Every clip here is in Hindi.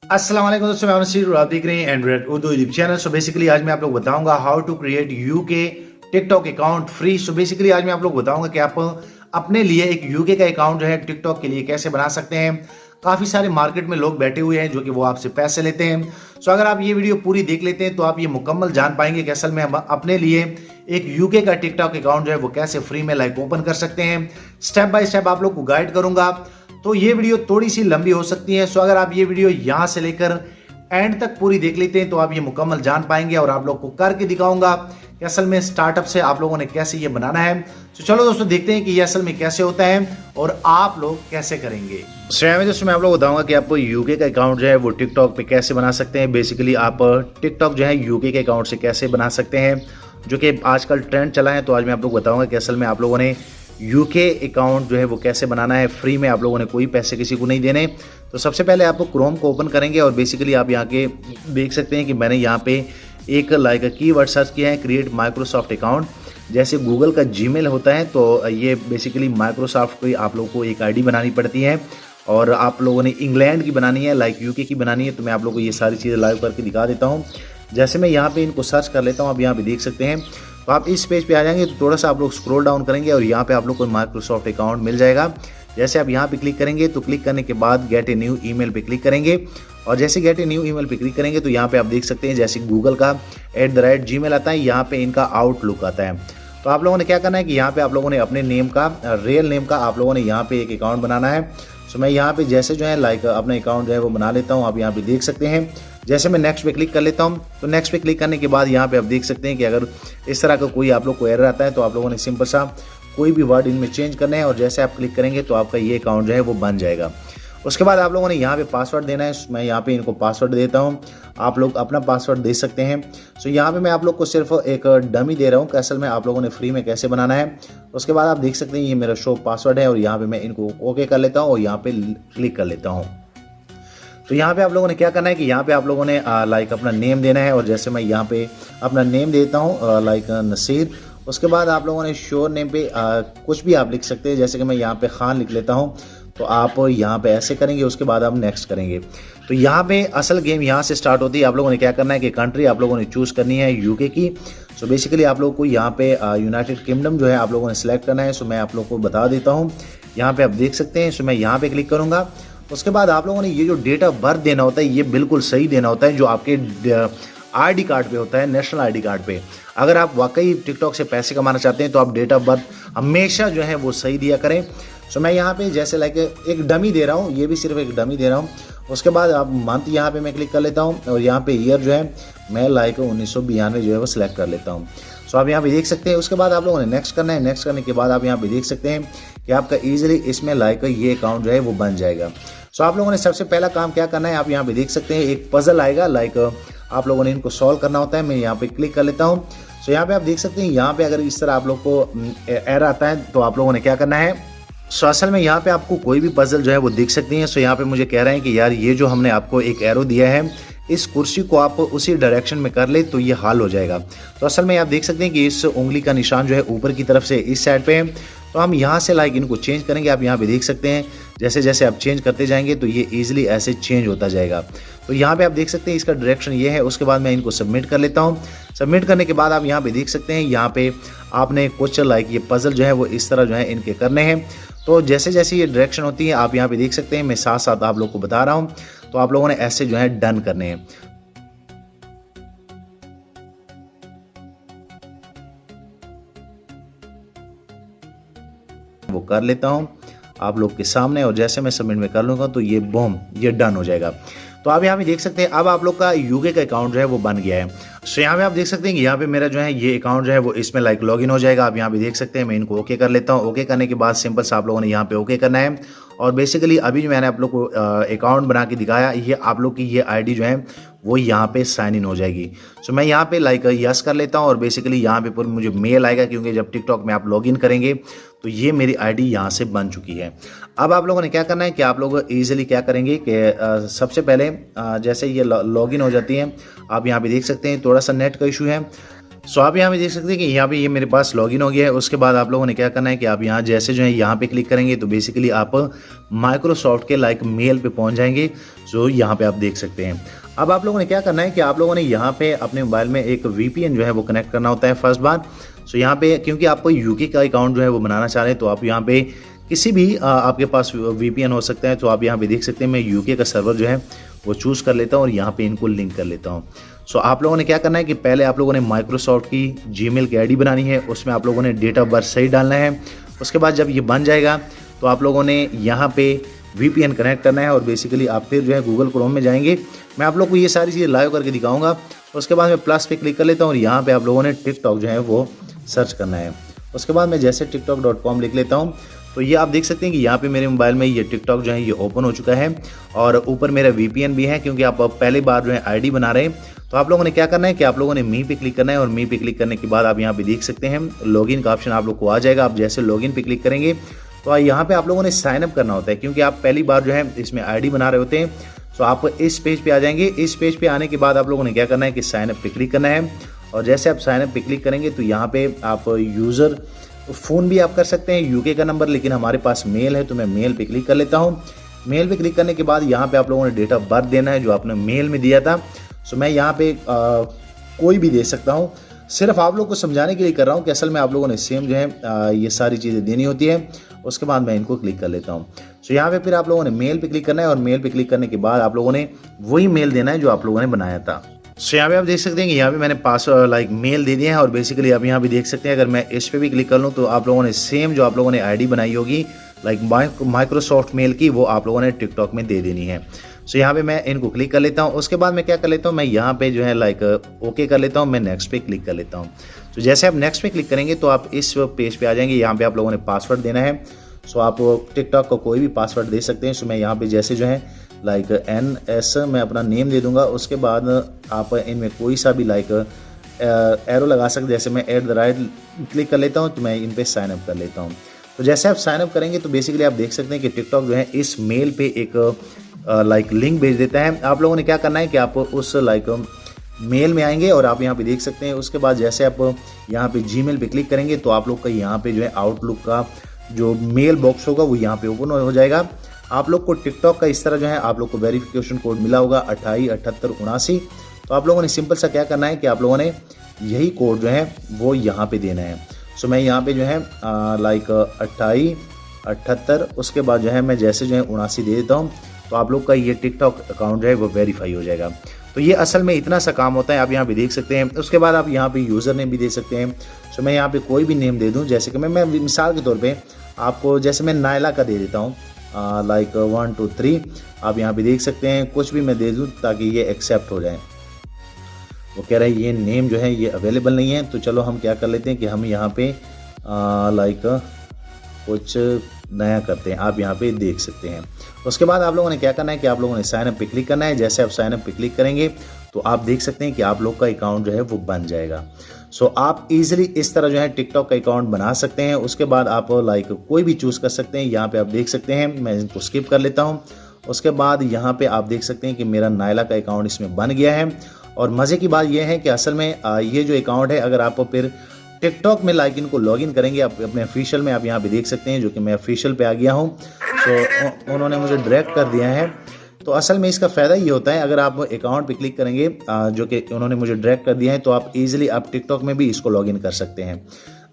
अस्सलाम वालेकुम दोस्तों, मैं नसीर और आप देख रहे हैं Android Urdu YouTube channel. So basically आज मैं आप लोग बताऊंगा how to create UK TikTok account free. So basically आज मैं आप लोग बताऊंगा कि आप अपने लिए एक यूके का अकाउंट जो है टिकटॉक के लिए कैसे बना सकते हैं। काफी सारे मार्केट में लोग बैठे हुए हैं जो कि वो आपसे पैसे लेते हैं। सो अगर आप ये वीडियो पूरी देख लेते हैं तो आप ये मुकम्मल जान पाएंगे कि असल में हम अपने लिए एक यूके का टिकटॉक अकाउंट जो है वो कैसे फ्री में लाइक ओपन कर सकते हैं। स्टेप बाय स्टेप आप लोग को गाइड करूंगा, तो ये वीडियो थोड़ी सी लंबी हो सकती है। सो अगर आप ये वीडियो यहां से लेकर एंड तक पूरी देख लेते हैं तो आप ये मुकम्मल जान पाएंगे और आप लोग को करके दिखाऊंगा कि असल में स्टार्टअप से आप लोगों ने कैसे ये बनाना है। तो चलो दोस्तों देखते हैं कि ये असल में कैसे होता है और आप लोग कैसे करेंगे। दोस्तों मैं आप लोग बताऊंगा कि आपको यूके का अकाउंट जो है वो टिकटॉक पे कैसे बना सकते हैं। बेसिकली आप टिकटॉक जो है यूके के अकाउंट से कैसे बना सकते हैं, जो कि आजकल ट्रेंड चला है। तो आज मैं आप लोग बताऊंगा कि असल में आप लोगों ने यूके अकाउंट जो है वो कैसे बनाना है फ्री में। आप लोगों ने कोई पैसे किसी को नहीं देने। तो सबसे पहले आपको क्रोम को ओपन करेंगे और बेसिकली आप यहाँ के देख सकते हैं कि मैंने यहाँ पे एक कीवर्ड सर्च किया है, क्रिएट माइक्रोसॉफ्ट अकाउंट। जैसे गूगल का जीमेल होता है तो ये बेसिकली माइक्रोसॉफ्ट को आप लोगों को एक आईडी बनानी पड़ती है और आप लोगों ने इंग्लैंड की बनानी है, यूके की बनानी है। तो मैं आप लोगों को ये सारी चीज़ें लाइव करके दिखा देता हूँ। जैसे मैं यहाँ पे इनको सर्च कर लेता हूँ, आप यहाँ पे देख सकते हैं। तो आप इस पेज पे आ जाएंगे तो थोड़ा सा आप लोग स्क्रॉल डाउन करेंगे और यहाँ पे आप लोग को माइक्रोसॉफ्ट अकाउंट मिल जाएगा। जैसे आप यहाँ पे क्लिक करेंगे तो क्लिक करने के बाद गेट ए न्यू ईमेल पे क्लिक करेंगे और जैसे गेट ए न्यू ईमेल पे क्लिक करेंगे तो यहाँ पे आप देख सकते हैं जैसे गूगल का @gmail आता है, यहाँ पे इनका आउटलुक आता है। तो आप लोगों ने क्या करना है कि यहाँ पे आप लोगों ने अपने नेम का रियल नेम का आप लोगों ने यहाँ पे एक अकाउंट बनाना है। सो मैं यहाँ पे जैसे जो है अपना अकाउंट जो है वो बना लेता हूँ। आप यहाँ पे देख सकते हैं। जैसे मैं नेक्स्ट पे क्लिक कर लेता हूँ तो नेक्स्ट पे क्लिक करने के बाद यहाँ पे आप देख सकते हैं कि अगर इस तरह का कोई आप लोग को एरर आता है तो आप लोगों ने सिंपल सा कोई भी वर्ड इनमें चेंज करना है और जैसे आप क्लिक करेंगे तो आपका ये अकाउंट जो है वो बन जाएगा। उसके बाद आप लोगों ने यहाँ पे पासवर्ड देना है। मैं यहाँ पे इनको पासवर्ड देता हूँ, आप लोग अपना पासवर्ड दे सकते हैं। सो यहाँ पे मैं आप लोग को सिर्फ एक डमी दे रहा हूँ कि असल में आप लोगों ने फ्री में कैसे बनाना है। उसके बाद आप देख सकते हैं ये मेरा शो पासवर्ड है और यहाँ पे मैं इनको ओके कर लेता हूँ और यहाँ पे क्लिक कर लेता हूँ। तो यहाँ पे आप लोगों ने क्या करना है कि यहाँ पे आप लोगों ने अपना नेम देना है और जैसे मैं यहाँ पे अपना नेम देता हूँ नसीर। उसके बाद आप लोगों ने श्योर नेम पे कुछ भी आप लिख सकते हैं, जैसे कि मैं यहाँ पे खान लिख लेता हूँ। तो आप यहाँ पे ऐसे करेंगे, उसके बाद आप नेक्स्ट करेंगे। तो यहाँ पे असल गेम यहाँ से स्टार्ट होती है। आप लोगों ने क्या करना है कि कंट्री आप लोगों ने चूज़ करनी है यूके की। सो बेसिकली आप लोगों को यहाँ पे यूनाइटेड किंगडम जो है आप लोगों ने सेलेक्ट करना है। सो मैं आप लोगों को बता देता हूँ, यहाँ पे आप देख सकते हैं। सो मैं यहाँ पे क्लिक करूँगा। उसके बाद आप लोगों ने ये जो डेट ऑफ बर्थ देना होता है ये बिल्कुल सही देना होता है, जो आपके आईडी कार्ड पे होता है, नेशनल आईडी कार्ड पे। अगर आप वाकई टिकटॉक से पैसे कमाना चाहते हैं तो आप डेट ऑफ बर्थ हमेशा जो है वो सही दिया करें। सो मैं यहाँ पे जैसे एक डमी दे रहा हूँ, ये भी सिर्फ एक डमी दे रहा हूँ। उसके बाद आप मंथ यहाँ पे मैं क्लिक कर लेता हूँ और यहाँ पे ईयर जो है मैं 1992 जो है वो सिलेक्ट कर लेता हूँ। सो आप यहाँ पे देख सकते हैं। उसके बाद आप लोगों ने नेक्स्ट करना है। नेक्स्ट करने के बाद आप यहाँ पे देख सकते हैं कि आपका ईजिली इसमें ये अकाउंट जो है वो बन जाएगा। सो आप लोगों ने सबसे पहला काम क्या करना है, आप यहाँ पे देख सकते हैं एक पजल आएगा, आप लोगों ने इनको सॉल्व करना होता है। मैं यहाँ पे क्लिक कर लेता हूँ। सो यहाँ पे आप देख सकते हैं, यहाँ पे अगर इस तरह आप लोग को एरर आता है तो आप लोगों ने क्या करना है। सो असल में यहाँ पे आपको कोई भी पजल जो है वो दिख सकती है। सो यहाँ पे मुझे कह रहे हैं कि यार ये जो हमने आपको एक एरो दिया है इस कुर्सी को आप उसी डायरेक्शन में कर ले तो ये हाल हो जाएगा। तो असल में आप देख सकते हैं कि इस उंगली का निशान जो है ऊपर की तरफ से इस साइड पे है। तो हम यहाँ से इनको चेंज करेंगे। आप यहाँ पे देख सकते हैं जैसे जैसे आप चेंज करते जाएंगे तो ये ईजिली ऐसे चेंज होता जाएगा। तो यहाँ पे आप देख सकते हैं इसका डायरेक्शन ये है। उसके बाद मैं इनको सबमिट कर लेता हूँ। सबमिट करने के बाद आप यहाँ पे देख सकते हैं, यहाँ पे आपने कुछ ये पजल जो है वो इस तरह जो है इनके करने हैं। तो जैसे जैसे ये डायरेक्शन होती है आप यहाँ पे देख सकते हैं, मैं साथ साथ आप लोग को बता रहा हूँ। तो आप लोगों ने ऐसे जो है डन करने हैं। वो कर लेता हूँ आप लोग के सामने और जैसे मैं सबमिट में कर लूँगा तो ये बूम ये डन हो जाएगा। तो आप यहाँ पे देख सकते हैं अब आप लोग का यूके का अकाउंट जो है वो बन गया है। सो यहाँ पे आप देख सकते हैं कि यहाँ पे मेरा जो है ये अकाउंट जो है वो इसमें लॉगिन हो जाएगा। आप यहाँ पे देख सकते हैं, मैं इनको ओके कर लेता हूँ। ओके करने के बाद सिंपल सा आप लोगों ने यहाँ पे ओके करना है और बेसिकली अभी जो मैंने आप लोग को अकाउंट बना के दिखाया, ये आप लोग की ये आईडी जो है वो यहाँ पे साइन इन हो जाएगी। सो मैं यहाँ पे यस कर लेता हूँ और बेसिकली यहाँ पे पूरी मुझे मेल आएगा, क्योंकि जब टिकटॉक में आप लॉगिन करेंगे तो ये मेरी आईडी यहाँ से बन चुकी है। अब आप लोगों ने क्या करना है कि आप लोग ईजिली क्या करेंगे कि सबसे पहले जैसे ये लॉगिन हो जाती है, आप यहाँ पे देख सकते हैं थोड़ा सा नेट का इशू है। सो आप यहाँ पे देख सकते हैं कि यहाँ पे ये मेरे पास लॉगिन हो गया है। उसके बाद आप लोगों ने क्या करना है कि आप यहाँ जैसे जो है यहाँ पे क्लिक करेंगे तो बेसिकली आप माइक्रोसॉफ्ट के लाइक मेल पे पहुँच जाएंगे। सो यहाँ पे आप देख सकते हैं। अब आप लोगों ने क्या करना है कि आप लोगों ने यहाँ पे अपने मोबाइल में एक VPN जो है वो कनेक्ट करना होता है फर्स्ट बार। सो यहाँ पे क्योंकि आपको यूके का अकाउंट जो है वो बनाना चाह रहे हैं तो आप यहाँ पे किसी भी आपके पास VPN हो सकता है। तो आप यहाँ पे देख सकते हैं मैं यूके का सर्वर जो है वो चूज़ कर लेता हूँ और यहाँ पे इनको लिंक कर लेता हूँ। सो आप लोगों ने क्या करना है कि पहले आप लोगों ने माइक्रोसॉफ्ट की जीमेल की आईडी बनानी है, उसमें आप लोगों ने डेट ऑफ बर्थ सही डालना है। उसके बाद जब ये बन जाएगा तो आप लोगों ने यहाँ पे VPN कनेक्ट करना है और बेसिकली आप फिर जो है गूगल क्रोम में जाएंगे। मैं आप लोग को ये सारी चीज़ें लाइव करके दिखाऊंगा। उसके बाद मैं प्लस पे क्लिक कर लेता हूँ और यहाँ पे आप लोगों ने टिकटॉक जो है वो सर्च करना है। उसके बाद मैं जैसे tiktok.com लिख लेता हूँ तो ये आप देख सकते हैं कि यहाँ पे मेरे मोबाइल में ये टिकटॉक जो है ये ओपन हो चुका है और ऊपर मेरा VPN भी है क्योंकि आप पहली बार जो है आईडी बना रहे हैं। तो आप लोगों ने क्या करना है कि आप लोगों ने मी पे क्लिक करना है और मी पे क्लिक करने के बाद आप यहाँ पे देख सकते हैं लॉगिन का ऑप्शन आप लोग को आ जाएगा। आप जैसे लॉगिन पे क्लिक करेंगे तो यहाँ पे आप लोगों ने साइन अप करना होता है क्योंकि आप पहली बार जो है इसमें आईडी बना रहे होते हैं। तो आप इस पेज पे आ जाएंगे। इस पेज पे आने के बाद आप लोगों ने क्या करना है कि साइन अप पे क्लिक करना है और जैसे आप साइन अप पे क्लिक करेंगे तो यहाँ पे आप यूज़र फ़ोन भी आप कर सकते हैं यूके का नंबर, लेकिन हमारे पास मेल है तो मैं मेल पे क्लिक कर लेता हूँ। मेल पे क्लिक करने के बाद यहाँ पे आप लोगों ने डेट ऑफ बर्थ देना है जो आपने मेल में दिया था। सो मैं यहाँ पे कोई भी दे सकता हूँ, सिर्फ आप लोग को समझाने के लिए कर रहा हूँ कि असल में आप लोगों ने सेम जो है ये सारी चीज़ें देनी होती है। उसके बाद मैं इनको क्लिक कर लेता हूँ। सो यहाँ पे फिर आप लोगों ने मेल पे क्लिक करना है और मेल पे क्लिक करने के बाद आप लोगों ने वही मेल देना है जो आप लोगों ने बनाया था। सो यहाँ पे आप देख सकते हैं कि यहाँ पे मैंने लाइक मेल दे दिया है और बेसिकली आप यहाँ पे देख सकते हैं अगर मैं इस पे भी क्लिक कर लूँ तो आप लोगों ने सेम जो आप लोगों ने आईडी बनाई होगी लाइक माइक्रोसॉफ्ट मेल की वो आप लोगों ने टिकटॉक में दे देनी है। सो यहाँ पे मैं इनको क्लिक कर लेता हूँ। उसके बाद मैं क्या कर लेता हूँ, मैं यहाँ पे जो है लाइक ओके कर लेता हूँ, मैं नेक्स्ट पे क्लिक कर लेता हूँ। तो जैसे आप नेक्स्ट पे क्लिक करेंगे तो आप इस पेज पे आ जाएंगे। यहाँ पे आप लोगों ने पासवर्ड देना है। सो आप टिकटॉक को कोई भी पासवर्ड दे सकते हैं। सो मैं यहाँ पे जैसे जो है लाइक NS मैं अपना नेम दे दूंगा। उसके बाद आप इनमें कोई सा भी लाइक एरो लगा सकते, जैसे मैं @ क्लिक कर लेता हूँ तो मैं इन पे साइन अप कर लेता हूँ। तो जैसे आप साइन अप करेंगे तो बेसिकली आप देख सकते हैं कि टिकटॉक जो है इस मेल पे एक लाइक लिंक भेज देता है। आप लोगों ने क्या करना है कि आप उस लाइक मेल में आएंगे और आप यहाँ पे देख सकते हैं। उसके बाद जैसे आप यहाँ पे जीमेल पे क्लिक करेंगे तो आप लोग का यहाँ पे जो है आउटलुक का जो मेल बॉक्स होगा वो यहाँ पे ओपन हो जाएगा। आप लोग को टिकटॉक का इस तरह जो है आप लोग को वेरिफिकेशन कोड मिला होगा 287879। तो आप लोगों ने सिंपल सा क्या करना है कि आप लोगों ने यही कोड जो है वो यहाँ पे देना है। सो मैं यहाँ पे जो है लाइक 2878 उसके बाद जो है मैं जैसे जो है 79 दे देता हूँ तो आप लोग का ये टिकटॉक अकाउंट जो है वो वेरीफाई हो जाएगा। तो ये असल में इतना सा काम होता है, आप यहाँ पे देख सकते हैं। उसके बाद आप यहाँ पे यूज़र नेम भी दे सकते हैं। सो मैं यहाँ पे कोई भी नेम दे दूँ, जैसे कि मैं मिसाल के तौर पे आपको जैसे मैं नायला का दे देता हूँ लाइक 1 2 3। आप यहाँ पे देख सकते हैं कुछ भी मैं दे दूँ ताकि ये एक्सेप्ट हो जाए। वो कह रहा है ये नेम जो है ये अवेलेबल नहीं है। तो चलो हम क्या कर लेते हैं कि हम यहाँ पे लाइक कुछ नया करते हैं। आप यहाँ पे देख सकते हैं। उसके बाद आप लोगों ने क्या करना है कि आप लोगों ने साइन अप पे क्लिक करना है। जैसे आप साइन अप पे क्लिक करेंगे तो आप देख सकते हैं कि आप लोग का अकाउंट जो है वो बन जाएगा। सो आप इजीली इस तरह जो है टिकटॉक का अकाउंट बना सकते हैं। उसके बाद आप लाइक कोई भी चूज़ कर सकते हैं। यहाँ पे आप देख सकते हैं, मैं इनको स्किप कर लेता हूँ। उसके बाद यहाँ पे आप देख सकते हैं कि मेरा नायला का अकाउंट इसमें बन गया है। और मज़े की बात यह है कि असल में ये जो अकाउंट है अगर आप फिर टिकटॉक में लाइक इनको लॉगिन करेंगे आप अपने ऑफिशियल में, आप यहाँ पे देख सकते हैं जो कि मैं ऑफिशियल पे आ गया हूँ। तो उन्होंने मुझे डायरेक्ट कर दिया है। तो असल में इसका फ़ायदा ये होता है अगर आप अकाउंट पे क्लिक करेंगे जो कि उन्होंने मुझे डायरेक्ट कर दिया है तो आप इजीली आप टिकटॉक में भी इसको लॉगिन कर सकते हैं।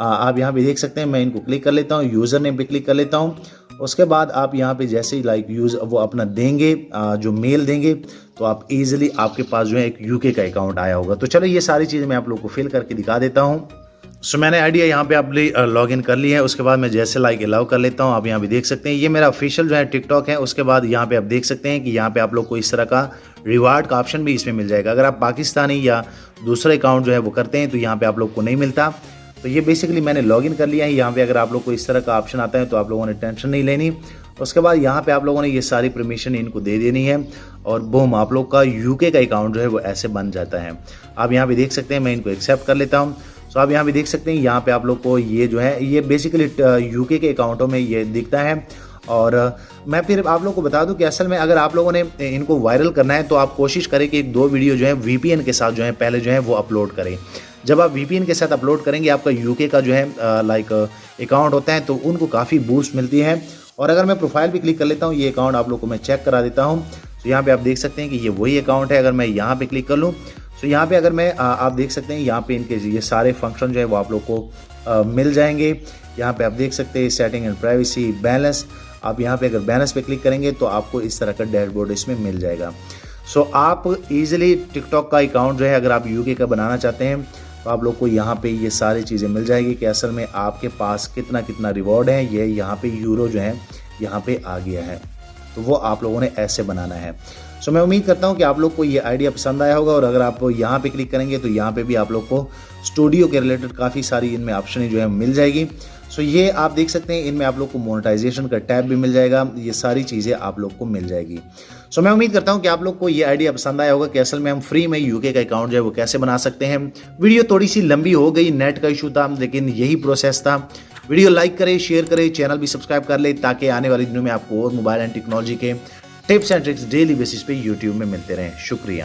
आप यहाँ पे देख सकते हैं, मैं इनको क्लिक कर लेता हूँ, यूज़र नेम पे क्लिक कर लेता हूँ। उसके बाद आप यहाँ पे जैसे ही लाइक वो अपना देंगे जो मेल देंगे तो आप इजीली आपके पास जो है एक यूके का अकाउंट आया होगा। तो चलो ये सारी चीज़ें मैं आप लोग को फिल करके दिखा देता हूँ। सो मैंने आइडिया यहाँ पे अपनी लॉगिन कर ली है। उसके बाद मैं जैसे लाइक अलाउ कर लेता हूँ। आप यहाँ पे देख सकते हैं ये मेरा ऑफिशियल जो है टिकटॉक है। उसके बाद यहाँ पे आप देख सकते हैं कि यहाँ पे आप लोग को इस तरह का रिवार्ड का ऑप्शन भी इसमें मिल जाएगा। अगर आप पाकिस्तानी या दूसरे अकाउंट जो है वो करते हैं तो यहाँ पे आप लोग को नहीं मिलता। तो ये बेसिकली मैंने लॉगिन कर लिया है। यहाँ पे अगर आप लोग को इस तरह का ऑप्शन आता है तो आप लोगों ने टेंशन नहीं लेनी। उसके बाद यहाँ पे आप लोगों ने ये सारी परमिशन इनको दे देनी है और बूम आप लोग का यूके का अकाउंट जो है वो ऐसे बन जाता है। आप यहाँ पे देख सकते हैं, मैं इनको एक्सेप्ट कर लेता हूँ। तो आप यहाँ पे देख सकते हैं यहाँ पे आप लोग को ये जो है ये बेसिकली यूके के अकाउंटों में ये दिखता है। और मैं फिर आप लोगों को बता दूं कि असल में अगर आप लोगों ने इनको वायरल करना है तो आप कोशिश करें कि 1-2 वीडियो जो है VPN के साथ जो है पहले जो है वो अपलोड करें। जब आप वीपीएन के साथ अपलोड करेंगे आपका यूके का जो है लाइक अकाउंट होता है तो उनको काफ़ी बूस्ट मिलती है। और अगर मैं प्रोफाइल भी क्लिक कर लेता हूँ, ये अकाउंट आप लोग को मैं चेक करा देता हूँ। तो यहाँ पे आप देख सकते हैं कि ये वही अकाउंट है। अगर मैं यहाँ पे क्लिक कर लूँ तो यहाँ पे अगर मैं आप देख सकते हैं यहाँ पे इनके ये सारे फंक्शन जो है वो आप लोग को मिल जाएंगे। यहाँ पे आप देख सकते हैं सेटिंग एंड प्राइवेसी, बैलेंस। आप यहाँ पे अगर बैलेंस पे क्लिक करेंगे तो आपको इस तरह का डैशबोर्ड इसमें मिल जाएगा। सो आप इजीली टिकटॉक का अकाउंट जो है अगर आप यूके का बनाना चाहते हैं तो आप लोग को यहाँ पे ये सारी चीज़ें मिल जाएगी कि असल में आपके पास कितना कितना रिवॉर्ड है। ये यहाँ पे यूरो जो है यहाँ पे आ गया है, तो वो आप लोगों ने ऐसे बनाना है। सो मैं उम्मीद करता हूँ कि आप लोग को ये आइडिया पसंद आया होगा। और अगर आप यहाँ पे क्लिक करेंगे तो यहाँ पे भी आप लोग को स्टूडियो के रिलेटेड काफ़ी सारी इनमें ऑप्शन जो है मिल जाएगी। सो ये आप देख सकते हैं इनमें आप लोग को मोनेटाइजेशन का टैब भी मिल जाएगा। ये सारी चीज़ें आप लोग को मिल जाएगी। सो मैं उम्मीद करता हूँ कि आप लोग को ये आइडिया पसंद आया होगा कि असल में हम फ्री में यूके का अकाउंट जो है वो कैसे बना सकते हैं। वीडियो थोड़ी सी लंबी हो गई, नेट का इशू था, लेकिन यही प्रोसेस था। वीडियो लाइक करें, शेयर करें, चैनल भी सब्सक्राइब कर ले ताकि आने वाले दिनों में आपको और मोबाइल एंड टेक्नोलॉजी के tips and tricks daily basis पे यूट्यूब में मिलते रहें। शुक्रिया।